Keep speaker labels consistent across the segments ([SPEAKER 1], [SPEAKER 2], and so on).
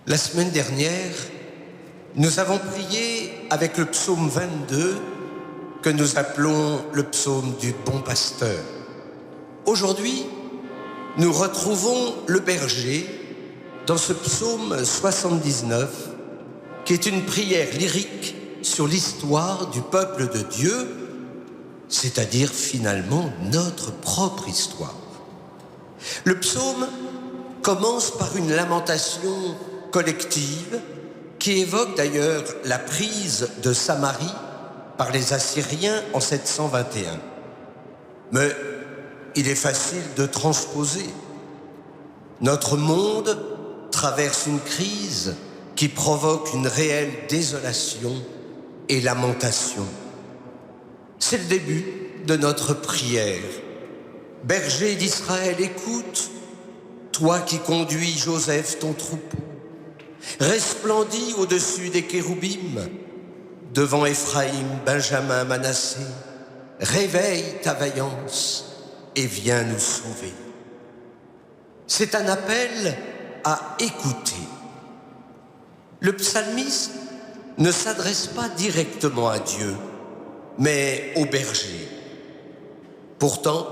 [SPEAKER 1] La semaine dernière, nous avons prié avec le psaume 22 que nous appelons le psaume du bon pasteur. Aujourd'hui, nous retrouvons le berger dans ce psaume 79 qui est une prière lyrique sur l'histoire du peuple de Dieu, c'est-à-dire finalement notre propre histoire. Le psaume commence par une lamentation collective qui évoque d'ailleurs la prise de Samarie par les Assyriens en 721. Mais il est facile de transposer. Notre monde traverse une crise qui provoque une réelle désolation et lamentation. C'est le début de notre prière. Berger d'Israël, écoute, toi qui conduis Joseph ton troupeau, resplendis au-dessus des kéroubim, devant Éphraïm, Benjamin, Manassé, réveille ta vaillance et viens nous sauver. C'est un appel à écouter. Le psalmiste ne s'adresse pas directement à Dieu, mais au berger. Pourtant,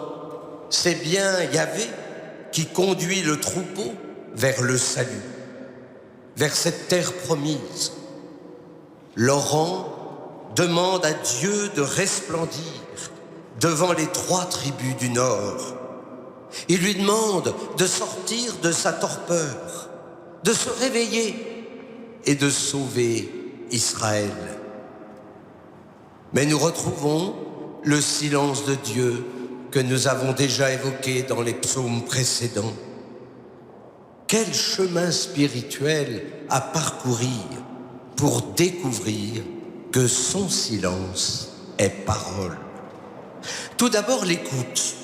[SPEAKER 1] c'est bien Yahvé qui conduit le troupeau vers le salut, vers cette terre promise. Laurent demande à Dieu de resplendir devant les 3 tribus du Nord. Il lui demande de sortir de sa torpeur, de se réveiller et de sauver Israël. Mais nous retrouvons le silence de Dieu que nous avons déjà évoqué dans les psaumes précédents. Quel chemin spirituel à parcourir pour découvrir que son silence est parole. Tout d'abord, l'écoute.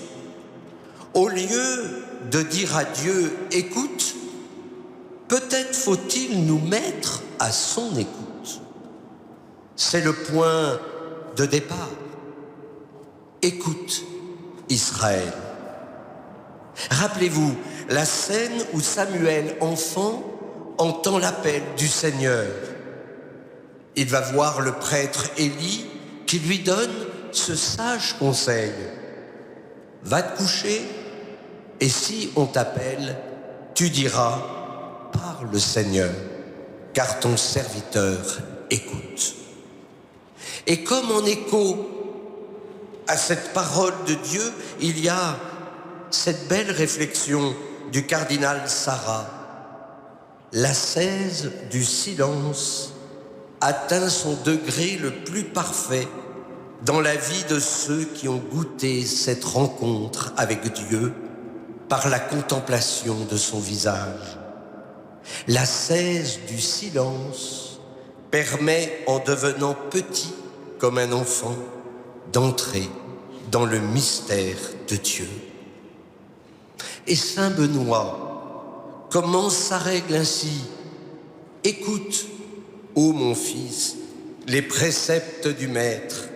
[SPEAKER 1] Au lieu de dire à Dieu « écoute », peut-être faut-il nous mettre à son écoute. C'est le point de départ. Écoute, Israël. Rappelez-vous la scène où Samuel, enfant, entend l'appel du Seigneur. Il va voir le prêtre Élie qui lui donne ce sage conseil. Va te coucher et si on t'appelle, tu diras « Parle Seigneur, car ton serviteur écoute ». Et comme en écho à cette parole de Dieu, il y a cette belle réflexion du cardinal Sarah. L'ascèse du silence atteint son degré le plus parfait dans la vie de ceux qui ont goûté cette rencontre avec Dieu par la contemplation de son visage. L'ascèse du silence permet, en devenant petit comme un enfant, d'entrer dans le mystère de Dieu. Et saint Benoît commence sa règle ainsi. Écoute, ô mon fils, les préceptes du Maître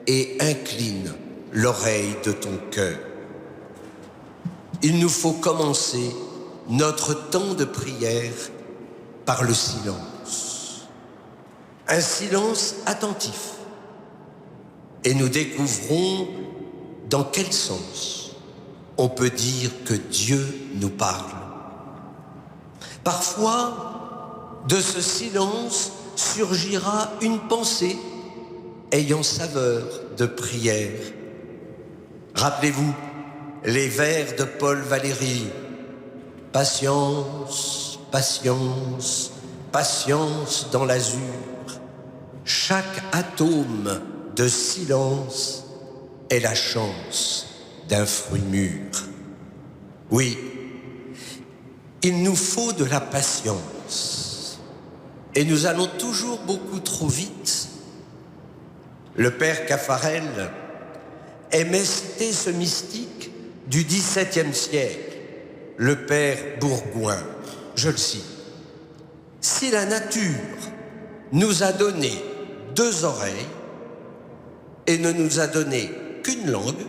[SPEAKER 1] et incline l'oreille de ton cœur. Il nous faut commencer notre temps de prière par le silence. Un silence attentif. Et nous découvrons dans quel sens on peut dire que Dieu nous parle. Parfois, de ce silence surgira une pensée ayant saveur de prière. Rappelez-vous les vers de Paul Valéry. Patience, patience, patience dans l'azur. Chaque atome de silence est la chance d'un fruit mûr. Oui, il nous faut de la patience. Et nous allons toujours beaucoup trop vite. Le père Caffarel aimait citer ce mystique du XVIIe siècle, le père Bourgoin. Je le cite. « Si la nature nous a donné 2 oreilles et ne nous a donné qu'une langue,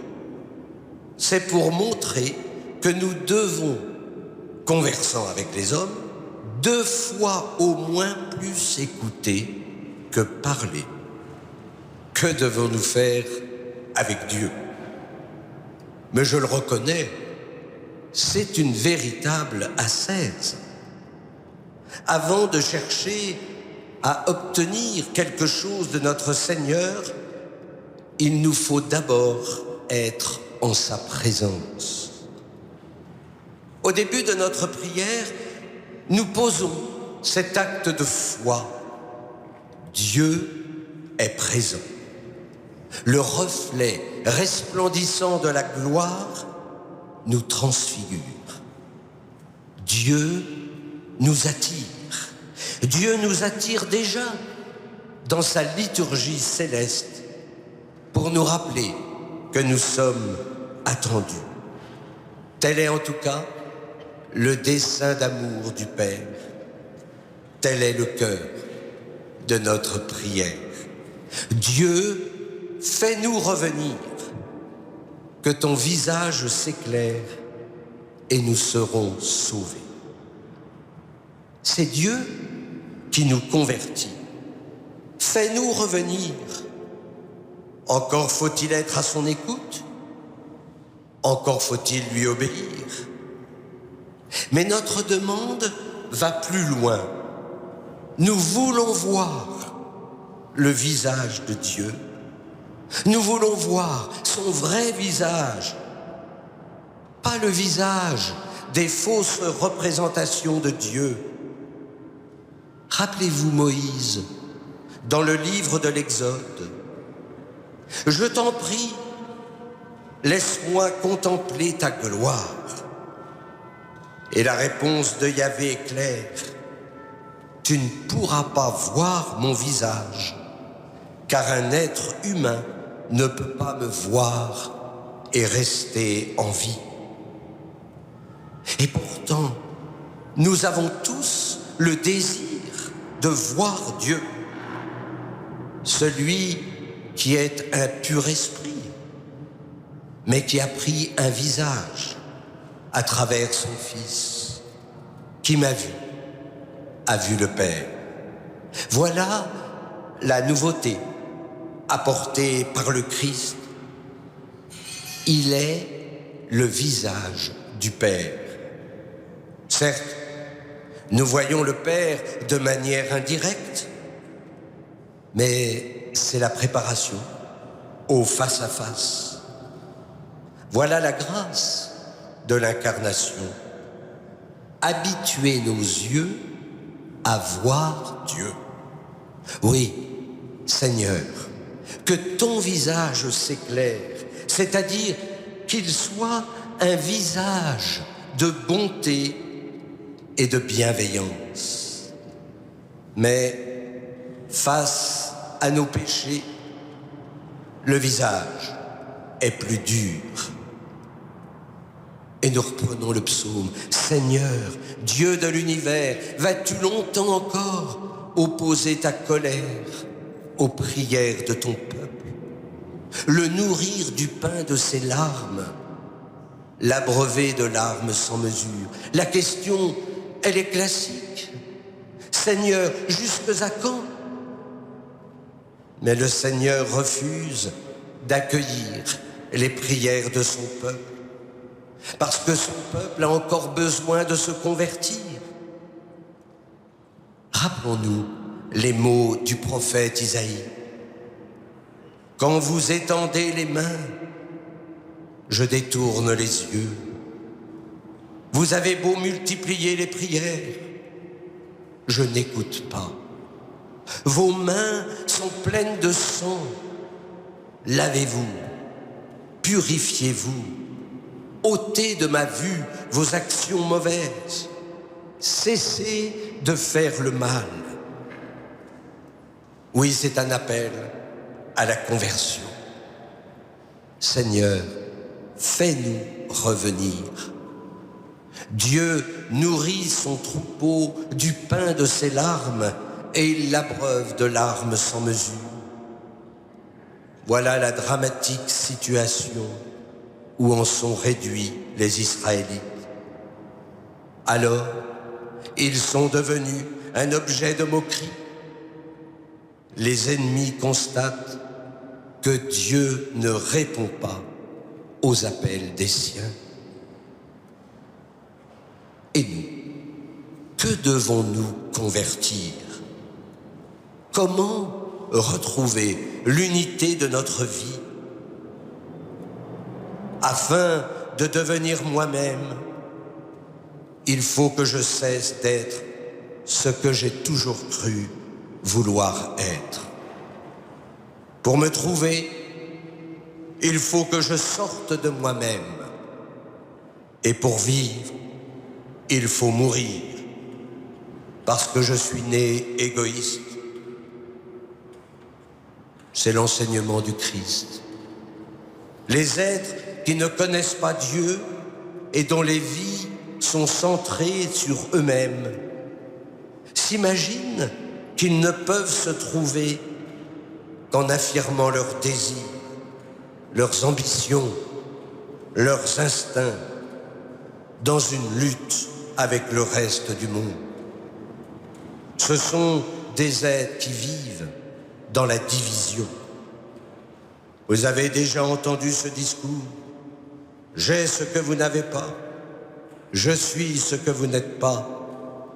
[SPEAKER 1] c'est pour montrer que nous devons, conversant avec les hommes, 2 fois au moins plus écouter que parler. Que devons-nous faire avec Dieu? Mais je le reconnais, c'est une véritable ascèse. Avant de chercher à obtenir quelque chose de notre Seigneur, il nous faut d'abord être en sa présence. Au début de notre prière, nous posons cet acte de foi. Dieu est présent. Le reflet resplendissant de la gloire nous transfigure. Dieu nous attire. Dieu nous attire déjà dans sa liturgie céleste pour nous rappeler que nous sommes attendus. Tel est en tout cas le dessein d'amour du Père. Tel est le cœur de notre prière. Dieu, fais-nous revenir, que ton visage s'éclaire et nous serons sauvés. C'est Dieu qui nous convertit. Fais-nous revenir. Encore faut-il être à son écoute. Encore faut-il lui obéir. Mais notre demande va plus loin. Nous voulons voir le visage de Dieu. Nous voulons voir son vrai visage, pas le visage des fausses représentations de Dieu. Rappelez-vous Moïse, dans le livre de l'Exode. « Je t'en prie, laisse-moi contempler ta gloire. » Et la réponse de Yahvé est claire. « Tu ne pourras pas voir mon visage, car un être humain ne peut pas me voir et rester en vie. » Et pourtant, nous avons tous le désir de voir Dieu, celui qui est un pur esprit, mais qui a pris un visage à travers son Fils. Qui m'a vu, a vu le Père. Voilà la nouveauté apportée par le Christ. Il est le visage du Père. Certes, nous voyons le Père de manière indirecte, mais c'est la préparation au face-à-face. Voilà la grâce de l'incarnation. Habituer nos yeux à voir Dieu. Oui, Seigneur, que ton visage s'éclaire, c'est-à-dire qu'il soit un visage de bonté et de bienveillance. Mais face à nos péchés, le visage est plus dur. Et nous reprenons le psaume. Seigneur, Dieu de l'univers, vas-tu longtemps encore opposer ta colère aux prières de ton peuple, le nourrir du pain de ses larmes, l'abreuver de larmes sans mesure? La question, elle est classique. Seigneur, jusque à quand? Mais le Seigneur refuse d'accueillir les prières de son peuple, parce que son peuple a encore besoin de se convertir. Rappelons-nous les mots du prophète Isaïe. Quand vous étendez les mains, je détourne les yeux. Vous avez beau multiplier les prières, je n'écoute pas. Vos mains sont pleines de sang. Lavez-vous, purifiez-vous. Ôtez de ma vue vos actions mauvaises. Cessez de faire le mal. Oui, c'est un appel à la conversion. Seigneur, fais-nous revenir. Dieu nourrit son troupeau du pain de ses larmes et il l'abreuve de larmes sans mesure. Voilà la dramatique situation où en sont réduits les Israélites. Alors, ils sont devenus un objet de moquerie. Les ennemis constatent que Dieu ne répond pas aux appels des siens. Et nous, que devons-nous convertir? Comment retrouver l'unité de notre vie afin de devenir moi-même? Il faut que je cesse d'être ce que j'ai toujours cru vouloir être. Pour me trouver, il faut que je sorte de moi-même. Et pour vivre, il faut mourir, parce que je suis né égoïste. C'est l'enseignement du Christ. Les êtres qui ne connaissent pas Dieu et dont les vies sont centrées sur eux-mêmes s'imaginent qu'ils ne peuvent se trouver qu'en affirmant leurs désirs, leurs ambitions, leurs instincts, dans une lutte avec le reste du monde. Ce sont des êtres qui vivent dans la division. Vous avez déjà entendu ce discours: j'ai ce que vous n'avez pas, je suis ce que vous n'êtes pas,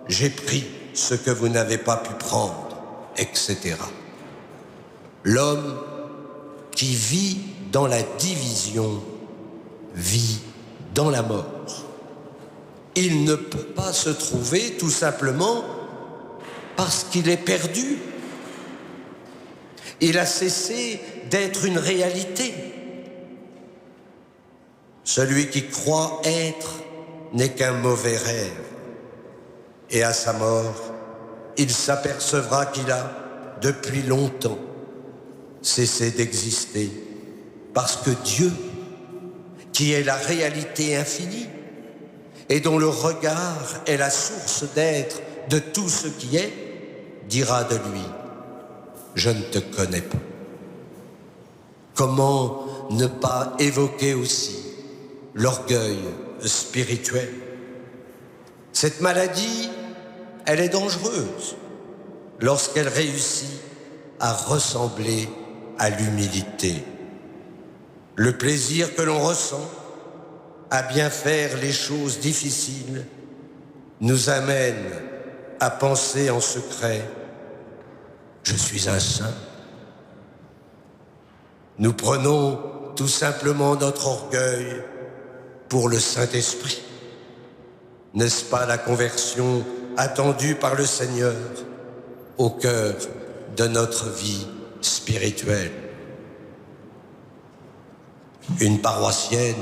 [SPEAKER 1] j'ai pris ce que vous n'avez pas pu prendre, etc. L'homme qui vit dans la division vit dans la mort. Il ne peut pas se trouver tout simplement parce qu'il est perdu. Il a cessé d'être une réalité. Celui qui croit être n'est qu'un mauvais rêve. Et à sa mort, il s'apercevra qu'il a, depuis longtemps, cessé d'exister. Parce que Dieu, qui est la réalité infinie, et dont le regard est la source d'être de tout ce qui est, dira de lui: je ne te connais pas. Comment ne pas évoquer aussi l'orgueil spirituel? Cette maladie, elle est dangereuse lorsqu'elle réussit à ressembler à l'humilité. Le plaisir que l'on ressent à bien faire les choses difficiles nous amène à penser en secret: je suis un saint. Nous prenons tout simplement notre orgueil pour le Saint-Esprit. N'est-ce pas la conversion attendue par le Seigneur au cœur de notre vie spirituelle? Une paroissienne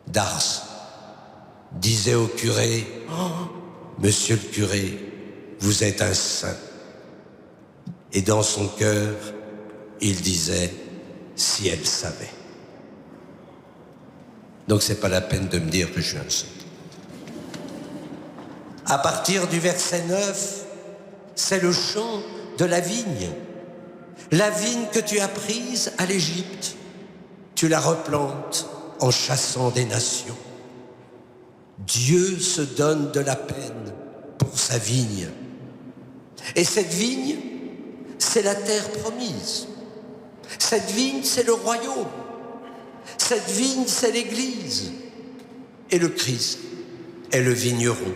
[SPEAKER 1] d'Ars disait au curé: oh, monsieur le curé, vous êtes un saint. Et dans son cœur, il disait: si elle savait. Donc c'est pas la peine de me dire que je suis un saint. À partir du verset 9, c'est le chant de la vigne. La vigne que tu as prise à l'Égypte, tu la replantes en chassant des nations. Dieu se donne de la peine pour sa vigne. Et cette vigne, c'est la terre promise. Cette vigne, c'est le royaume. Cette vigne, c'est l'Église. Et le Christ est le vigneron.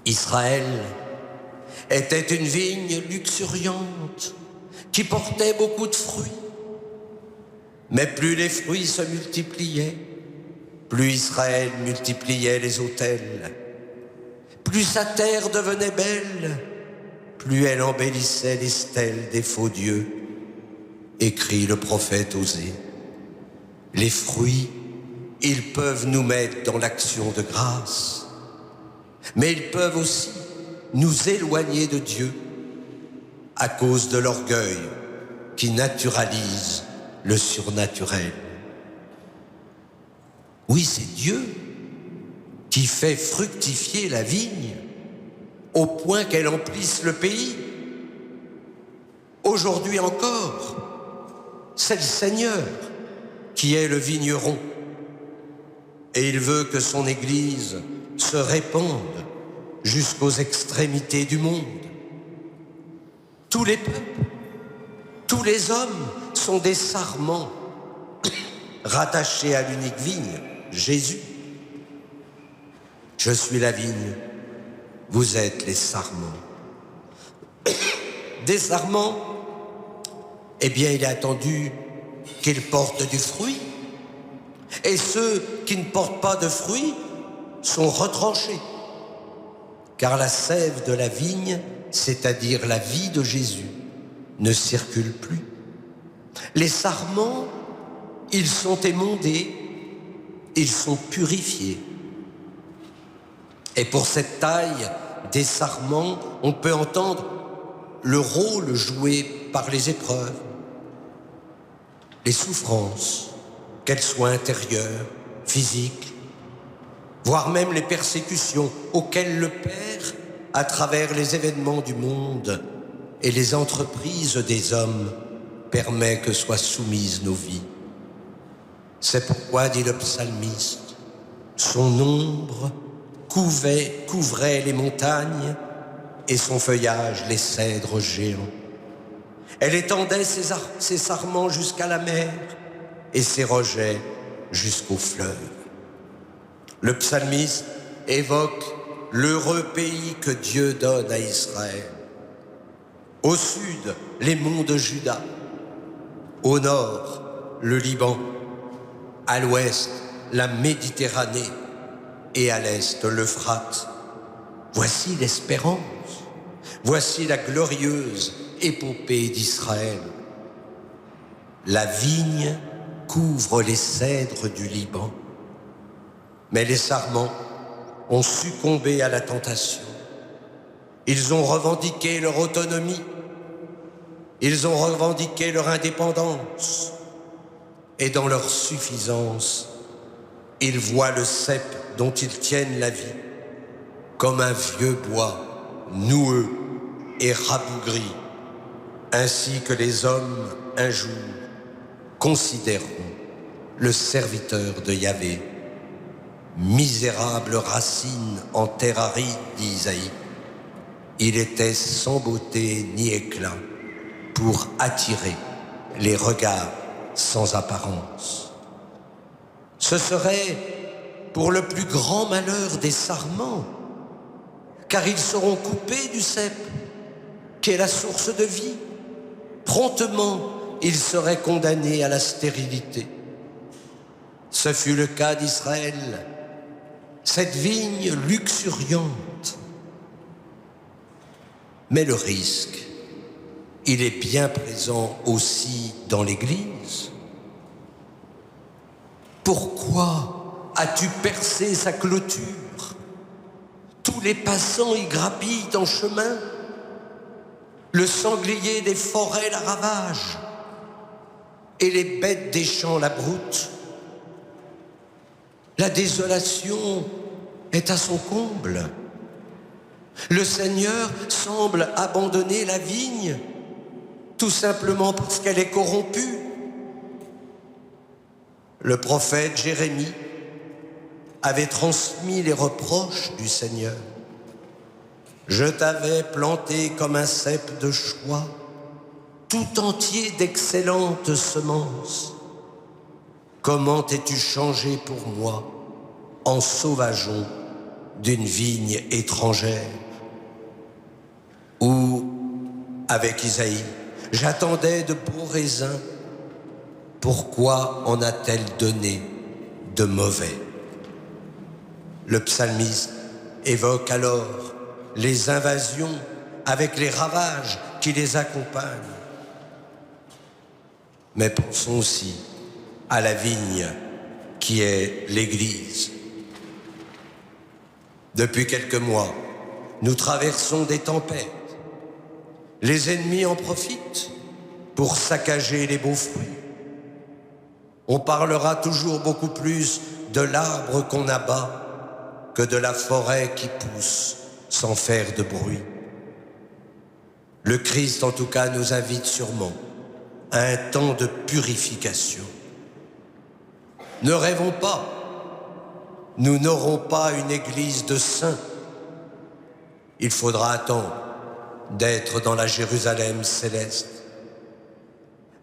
[SPEAKER 1] Israël était une vigne luxuriante qui portait beaucoup de fruits. Mais plus les fruits se multipliaient, plus Israël multipliait les autels. Plus sa terre devenait belle, plus elle embellissait les stèles des faux dieux, écrit le prophète Osée. Les fruits, ils peuvent nous mettre dans l'action de grâce, mais ils peuvent aussi nous éloigner de Dieu à cause de l'orgueil qui naturalise le surnaturel. Oui, c'est Dieu qui fait fructifier la vigne au point qu'elle emplisse le pays. Aujourd'hui encore, c'est le Seigneur qui est le vigneron. et il veut que son Église se répande jusqu'aux extrémités du monde. Tous les peuples, tous les hommes sont des sarments rattachés à l'unique vigne, Jésus. Je suis la vigne, vous êtes les sarments. Des sarments, eh bien, il est attendu qu'ils portent du fruit. Et ceux qui ne portent pas de fruits sont retranchés. Car la sève de la vigne, c'est-à-dire la vie de Jésus, ne circule plus. Les sarments, ils sont émondés, ils sont purifiés. Et pour cette taille des sarments, on peut entendre le rôle joué par les épreuves, les souffrances, qu'elles soient intérieures, physiques, voire même les persécutions auxquelles le Père, à travers les événements du monde et les entreprises des hommes, permet que soient soumises nos vies. C'est pourquoi, dit le psalmiste, son ombre couvrait les montagnes et son feuillage les cèdres géants. Elle étendait ses sarments jusqu'à la mer et ses rejets jusqu'aux fleuves. Le psalmiste évoque l'heureux pays que Dieu donne à Israël. Au sud, les monts de Juda. Au nord, le Liban. À l'ouest, la Méditerranée. Et à l'est, l'Euphrate. Voici l'espérance. Voici la glorieuse épopée d'Israël. La vigne couvre les cèdres du Liban. Mais les sarments ont succombé à la tentation. Ils ont revendiqué leur autonomie. Ils ont revendiqué leur indépendance. Et dans leur suffisance, ils voient le cep dont ils tiennent la vie comme un vieux bois noueux et rabougri, ainsi que les hommes un jour considéreront le serviteur de Yahvé. Misérable racine en terre aride, dit Isaïe, il était sans beauté ni éclat pour attirer les regards sans apparence. Ce serait pour le plus grand malheur des sarments, car ils seront coupés du cep, qui est la source de vie. Promptement, ils seraient condamnés à la stérilité. Ce fut le cas d'Israël, cette vigne luxuriante. Mais le risque, il est bien présent aussi dans l'Église. Pourquoi as-tu percé sa clôture? Tous les passants y grappillent en chemin. Le sanglier des forêts la ravage et les bêtes des champs la broutent. La désolation est à son comble. Le Seigneur semble abandonner la vigne, tout simplement parce qu'elle est corrompue. Le prophète Jérémie avait transmis les reproches du Seigneur. Je t'avais planté comme un cep de choix, tout entier d'excellentes semences. Comment t'es-tu changé pour moi en sauvageon d'une vigne étrangère? Ou, avec Isaïe, j'attendais de beaux raisins. Pourquoi en a-t-elle donné de mauvais? Le psalmiste évoque alors les invasions avec les ravages qui les accompagnent. Mais pensons aussi à la vigne qui est l'Église. Depuis quelques mois, nous traversons des tempêtes. Les ennemis en profitent pour saccager les beaux fruits. On parlera toujours beaucoup plus de l'arbre qu'on abat que de la forêt qui pousse sans faire de bruit. Le Christ, en tout cas, nous invite sûrement à un temps de purification. Ne rêvons pas, nous n'aurons pas une église de saints. Il faudra attendre d'être dans la Jérusalem céleste.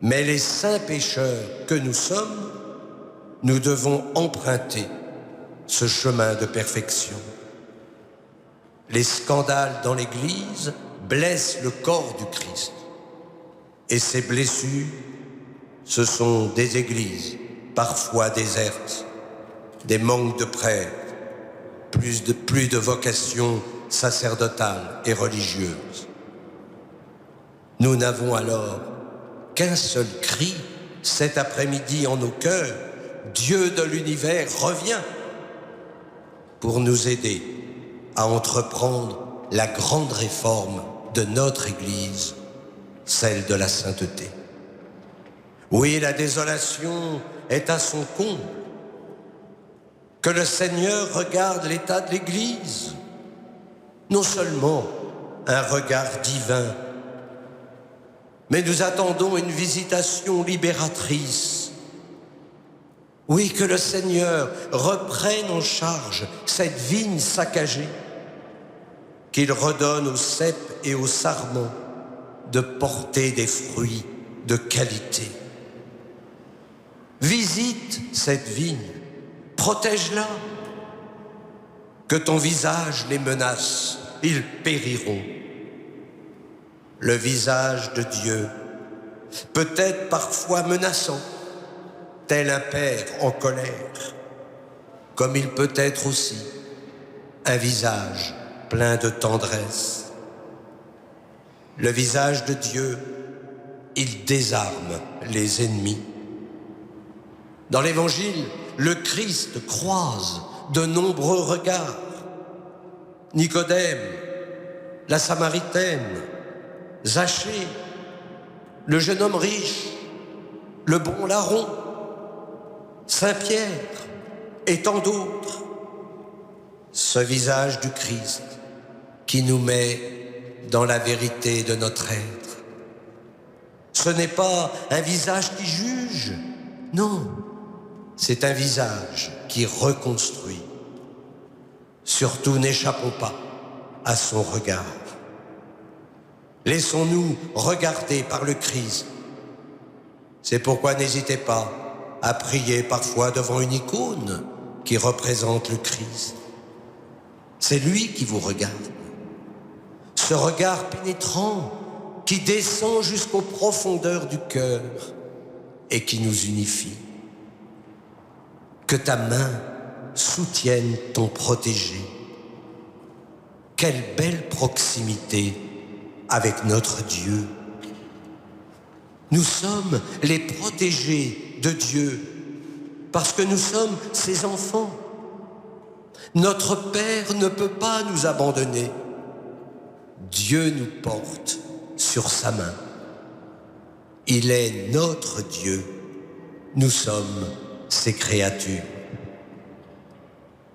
[SPEAKER 1] Mais les saints pécheurs que nous sommes, nous devons emprunter ce chemin de perfection. Les scandales dans l'Église blessent le corps du Christ. Et ces blessures, ce sont des églises, parfois désertes, des manques de prêtres, plus de vocations sacerdotales et religieuses. Nous n'avons alors qu'un seul cri cet après-midi en nos cœurs. Dieu de l'univers revient pour nous aider à entreprendre la grande réforme de notre Église, celle de la sainteté. Oui, la désolation est à son comble. Que le Seigneur regarde l'état de l'Église, non seulement un regard divin, mais nous attendons une visitation libératrice. Oui, que le Seigneur reprenne en charge cette vigne saccagée, qu'il redonne aux cèpes et aux sarments de porter des fruits de qualité. Visite cette vigne, protège-la. Que ton visage les menace, ils périront. Le visage de Dieu peut être parfois menaçant, tel un père en colère, comme il peut être aussi un visage plein de tendresse. Le visage de Dieu, il désarme les ennemis. Dans l'Évangile, le Christ croise de nombreux regards. Nicodème, la Samaritaine, Zachée, le jeune homme riche, le bon larron, Saint-Pierre et tant d'autres. Ce visage du Christ qui nous met dans la vérité de notre être. Ce n'est pas un visage qui juge, non, c'est un visage qui reconstruit. Surtout n'échappons pas à son regard. Laissons-nous regarder par le Christ. C'est pourquoi n'hésitez pas à prier parfois devant une icône qui représente le Christ. C'est lui qui vous regarde. Ce regard pénétrant qui descend jusqu'aux profondeurs du cœur et qui nous unifie. Que ta main soutienne ton protégé. Quelle belle proximité avec notre Dieu. Nous sommes les protégés de Dieu parce que nous sommes ses enfants. Notre Père ne peut pas nous abandonner. Dieu nous porte sur sa main. Il est notre Dieu. Nous sommes ses créatures.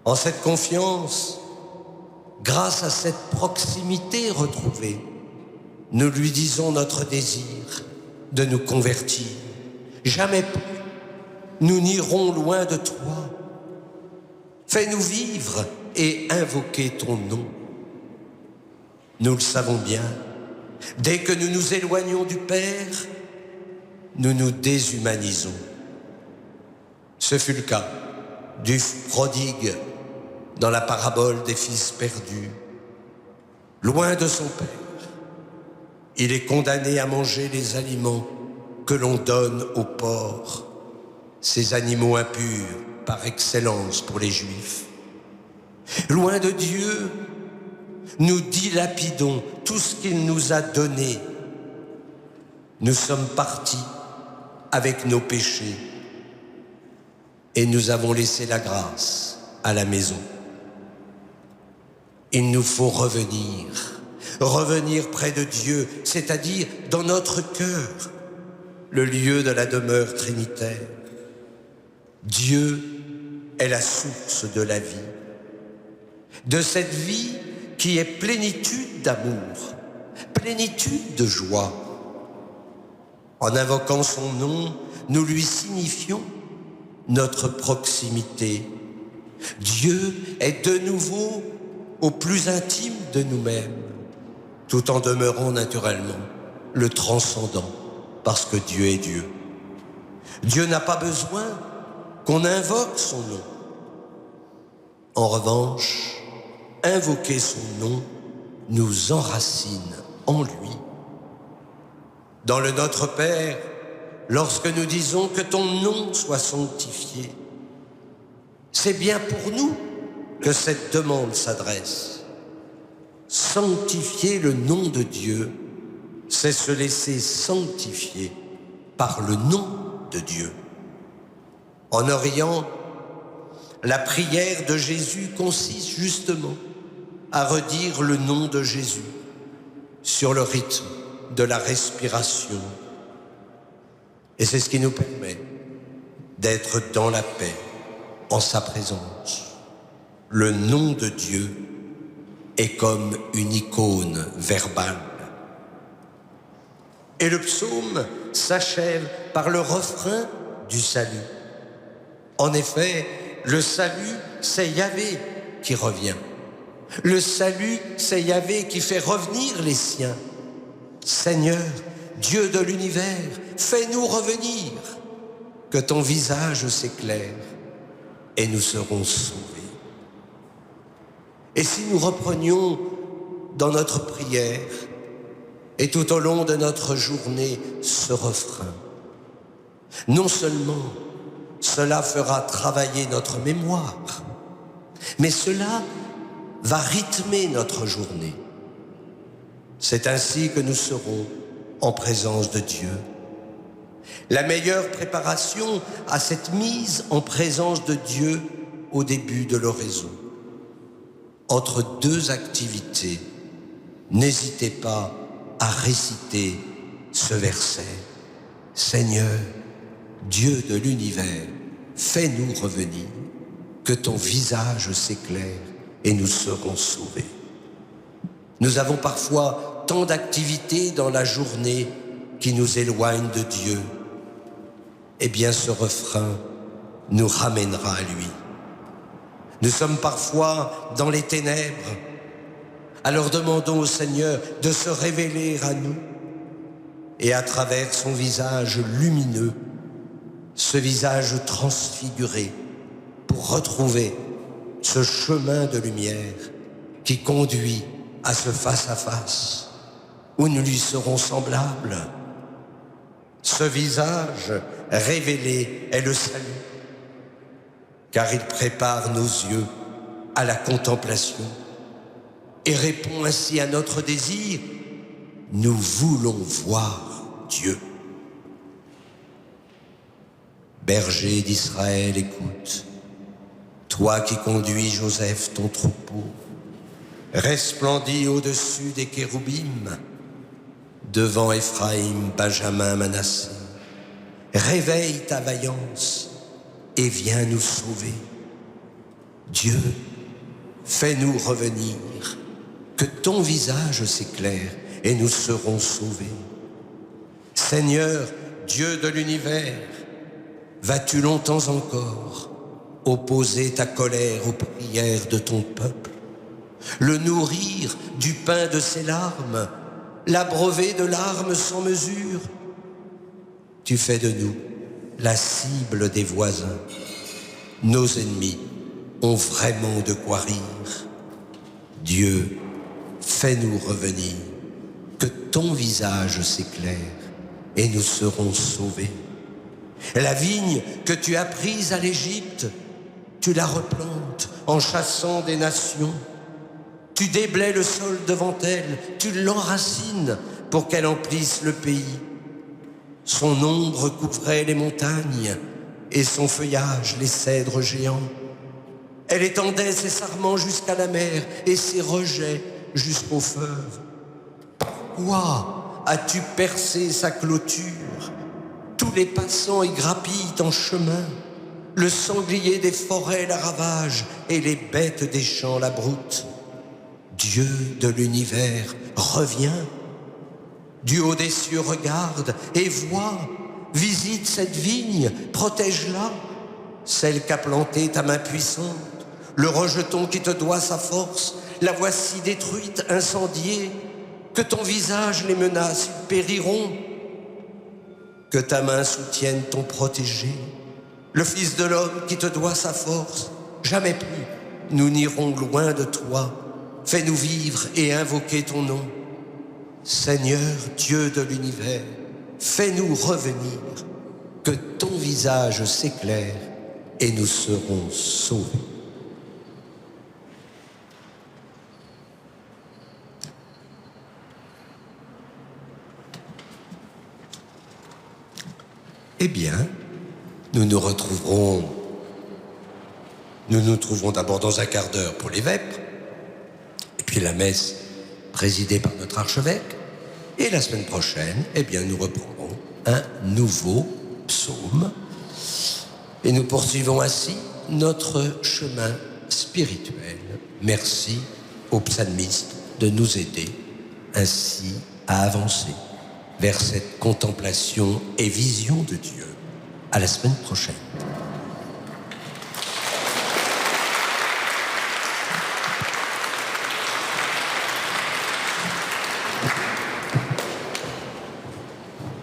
[SPEAKER 1] En cette confiance, grâce à cette proximité retrouvée, nous lui disons notre désir de nous convertir. Jamais plus nous n'irons loin de toi. Fais-nous vivre et invoquer ton nom. Nous le savons bien, dès que nous nous éloignons du Père, nous nous déshumanisons. Ce fut le cas du prodigue dans la parabole des fils perdus. Loin de son Père, il est condamné à manger les aliments que l'on donne aux porcs, ces animaux impurs par excellence pour les Juifs. Loin de Dieu, nous dilapidons tout ce qu'il nous a donné. Nous sommes partis avec nos péchés et nous avons laissé la grâce à la maison. Il nous faut revenir près de Dieu, c'est-à-dire dans notre cœur, le lieu de la demeure trinitaire. Dieu est la source de la vie, de cette vie qui est plénitude d'amour, plénitude de joie. En invoquant son nom, nous lui signifions notre proximité, Dieu est de nouveau au plus intime de nous-mêmes, tout en demeurant naturellement le transcendant, parce que Dieu est Dieu. Dieu n'a pas besoin qu'on invoque son nom. En revanche, invoquer son nom nous enracine en lui. Dans le Notre Père, lorsque nous disons que ton nom soit sanctifié, c'est bien pour nous que cette demande s'adresse. Sanctifier le nom de Dieu, c'est se laisser sanctifier par le nom de Dieu. En Orient, la prière de Jésus consiste justement à redire le nom de Jésus sur le rythme de la respiration. Et c'est ce qui nous permet d'être dans la paix, en sa présence. Le nom de Dieu est comme une icône verbale. Et le psaume s'achève par le refrain du salut. En effet, le salut, c'est Yahvé qui revient. Le salut, c'est Yahvé qui fait revenir les siens. Seigneur, Dieu de l'univers, fais-nous revenir, que ton visage s'éclaire et nous serons sauvés. Et si nous reprenions dans notre prière et tout au long de notre journée ce refrain, non seulement cela fera travailler notre mémoire, mais cela va rythmer notre journée. C'est ainsi que nous serons en présence de Dieu. La meilleure préparation à cette mise en présence de Dieu au début de l'oraison. Entre deux activités, n'hésitez pas à réciter ce verset. Seigneur, Dieu de l'univers, fais-nous revenir, que ton visage s'éclaire et nous serons sauvés. Nous avons parfois tant d'activités dans la journée qui nous éloignent de Dieu. Eh bien, ce refrain nous ramènera à lui. Nous sommes parfois dans les ténèbres. Alors demandons au Seigneur de se révéler à nous et à travers son visage lumineux, ce visage transfiguré, pour retrouver ce chemin de lumière qui conduit à ce face-à-face où nous lui serons semblables. Ce visage révélé est le salut, car il prépare nos yeux à la contemplation et répond ainsi à notre désir. Nous voulons voir Dieu. Berger d'Israël, écoute, toi qui conduis Joseph, ton troupeau, resplendis au-dessus des kéroubim, devant Éphraïm, Benjamin, Manassé. Réveille ta vaillance et viens nous sauver. Dieu, fais-nous revenir, que ton visage s'éclaire et nous serons sauvés. Seigneur, Dieu de l'univers, vas-tu longtemps encore opposer ta colère aux prières de ton peuple, le nourrir du pain de ses larmes, l'abreuver de larmes sans mesure? Tu fais de nous la cible des voisins. Nos ennemis ont vraiment de quoi rire. Dieu, fais-nous revenir, que ton visage s'éclaire et nous serons sauvés. La vigne que tu as prise à l'Égypte, tu la replantes en chassant des nations. Tu déblais le sol devant elle, tu l'enracines pour qu'elle emplisse le pays. Son ombre couvrait les montagnes et son feuillage les cèdres géants. Elle étendait ses sarments jusqu'à la mer et ses rejets jusqu'aux feuves. Pourquoi as-tu percé sa clôture? Tous les passants y grappillent en chemin. Le sanglier des forêts la ravage et les bêtes des champs la broutent. Dieu de l'univers, reviens. Du haut des cieux, regarde et vois. Visite cette vigne, protège-la, celle qu'a plantée ta main puissante. Le rejeton qui te doit sa force, la voici détruite, incendiée. Que ton visage les menace, ils périront. Que ta main soutienne ton protégé. Le Fils de l'homme qui te doit sa force, jamais plus nous n'irons loin de toi. Fais-nous vivre et invoquer ton nom. Seigneur, Dieu de l'univers, fais-nous revenir, que ton visage s'éclaire et nous serons sauvés. Eh bien, nous nous trouverons d'abord dans un quart d'heure pour les vêpres, et puis la messe présidée par notre archevêque, et la semaine prochaine, eh bien, nous reprendrons un nouveau psaume, et nous poursuivons ainsi notre chemin spirituel. Merci aux psalmistes de nous aider ainsi à avancer vers cette contemplation et vision de Dieu. À la semaine prochaine.